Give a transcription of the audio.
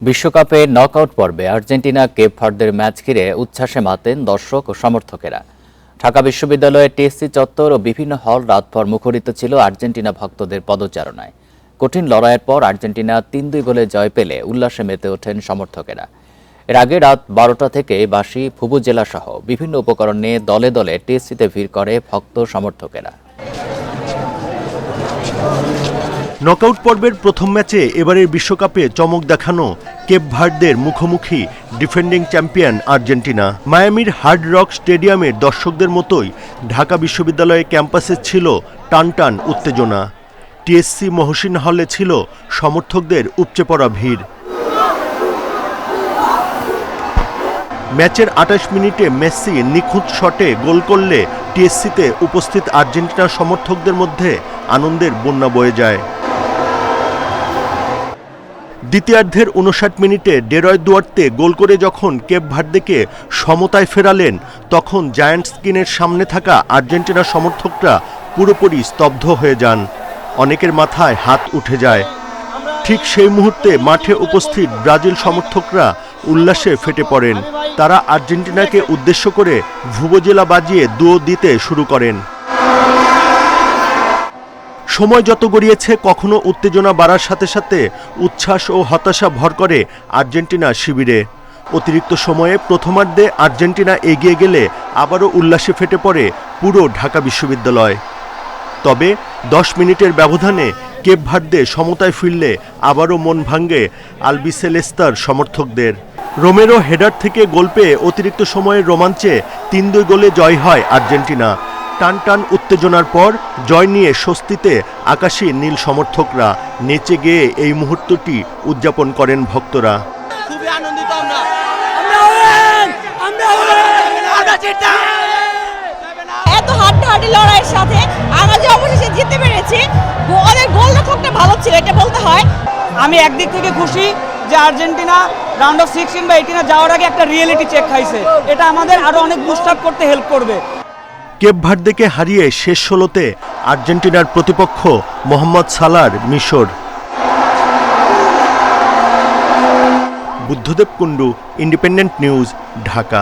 বিশ্বকাপে নকআউট পর্বে Argentina Cape ভার্দের match ঘিরে উচ্ছ্বাসে মাতেন দর্শক ও সমর্থকেরা। ঢাকা বিশ্ববিদ্যালয়ের টিএসসি চত্বর ও বিভিন্ন হল রাতভর মুখরিত ছিল আর্জেন্টিনা ভক্তদের পদচারণায়। কঠিন লড়াইয়ের পর আর্জেন্টিনা ৩-২ গোলে জয় পেলে উল্লাসে মেতে ওঠেন সমর্থকেরা। এর আগে রাত ১২টা থেকে বাঁশি, ভুবুজেলা সহ বিভিন্ন উপকরণ নিয়ে দলে দলে টিএসসিতে ভিড় করে ভক্ত সমর্থকেরা। নকআউট পর্বের প্রথম ম্যাচে এবারের বিশ্বকাপে চমক দেখানো কেপ ভার্দের মুখোমুখি ডিফেন্ডিং চ্যাম্পিয়ন আর্জেন্টিনা। মায়ামির হার্ড রক স্টেডিয়ামের দর্শকদের মতোই ঢাকা বিশ্ববিদ্যালয় ক্যাম্পাসে ছিল টানটান উত্তেজনা। টিএসসি মহসিন হলে ছিল সমর্থকদের উপচে পড়া ভিড়। ম্যাচের ২৮ মিনিটে মেসি নিখুঁত শটে গোল করলে টিএসসিতে উপস্থিত আর্জেন্টিনা সমর্থকদের মধ্যে আনন্দের বন্যা বয়ে যায়। দ্বিতীয়ার্ধের ৫৯ মিনিটে ডেরয় দুয়ার্তে গোল করে যখন কেপ ভার্দেকে সমতায় ফেরালেন, তখন জায়ান্ট স্ক্রিনের সামনে থাকা আর্জেন্টিনা সমর্থকরা পুরোপুরি স্তব্ধ হয়ে যান। অনেকের মাথায় হাত উঠে যায়। ঠিক সেই মুহূর্তে মাঠে উপস্থিত ব্রাজিল সমর্থকরা উল্লাসে ফেটে পড়েন। তারা আর্জেন্টিনাকে উদ্দেশ্য করে ভুবুজেলা বাজিয়ে দুয়ো দিতে শুরু করেন। সময় যত গড়িয়েছে, কখনো উত্তেজনা বাড়ার সাথে সাথে উচ্ছ্বাস ও হতাশা ভর করে আর্জেন্টিনা শিবিরে। অতিরিক্ত সময়ে প্রথমার্ধে আর্জেন্টিনা এগিয়ে গেলে আবারও উল্লাসে ফেটে পড়ে পুরো ঢাকা বিশ্ববিদ্যালয়। তবে ১০ মিনিটের ব্যবধানে কেপ ভার্দে সমতায় ফিরলে আবারও মন ভাঙ্গে আলবিসেলেস্তার সমর্থকদের। রোমেরো হেডার থেকে গোল পেয়ে অতিরিক্ত সময়ের রোমাঞ্চে ৩-২ গোলে জয় হয় আর্জেন্টিনা। টানটান উত্তেজনার পর জয় নিয়ে স্বস্তিতে আকাশী নীল সমর্থকরা নেচে গেয়ে এই মুহূর্তটি উদযাপন করেন ভক্তরা। খুবই আনন্দিত আমরা। এত হাড্ডাহাড্ডি লড়াইয়ের সাথে আমরা যে অবশেষে জিততে পেরেছি, ওদের গোলরক্ষকটা ভালো ছিল, এটা বলতে হয়। আমি একদিক থেকে খুশি যে আর্জেন্টিনা রাউন্ড অফ 16 বা 18 যাওয়ার আগে একটা রিয়েলিটি চেক খাইছে। এটা আমাদের আরো অনেক বুস্ট আপ করতে হেল্প করবে। কেপ ভার্দেকে হারিয়ে শেষ ১৬তে আর্জেন্টিনার প্রতিপক্ষ মোহাম্মদ সালার মিশর। Buddhadeb Kundu, independent news, Dhaka.